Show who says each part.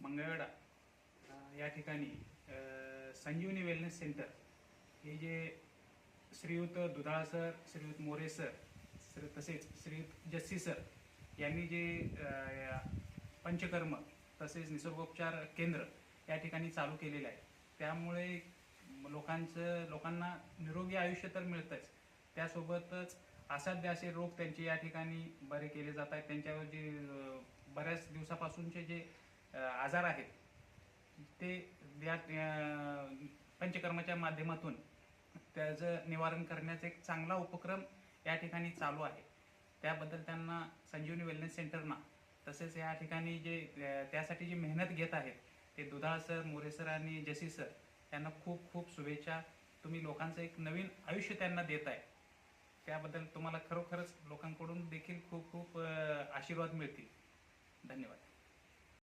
Speaker 1: मंगळवेढा या ठिकाणी संजीवनी wellness centre हे जे श्रीयुत दुधाळ सर, श्रीयुत मोरे सर, तसेच श्रीयुत जस्सी सर यांनी जे पंचकर्म तसेच निसर्गोपचार केंद्र या ठिकाणी चालू केलेलं आहे, त्यामुळे लोकांना निरोगी आयुष्य तर मिळतंच, त्यासोबतच असाध्य असे रोग त्यांचे या ठिकाणी बरे केले जात आहेत. त्यांच्यावर जे बऱ्याच दिवसापासूनचे जे आजार आहेत ते या पंचकर्माच्या माध्यमातून त्याचं निवारण करण्याचा एक चांगला उपक्रम या ठिकाणी चालू आहे. त्याबद्दल त्यांना संजीवनी वेलनेस सेंटरना तसेच या ठिकाणी जे त्यासाठी जी मेहनत घेत आहेत ते दुधाळ सर, मोरे सर आणि जसी सर यांना खूप खूप शुभेच्छा. तुम्ही लोकांचं एक नवीन आयुष्य त्यांना देत आहे, त्याबद्दल तुम्हाला खरोखरच लोकांकडून देखील खूप खूप आशीर्वाद मिळतील. धन्यवाद.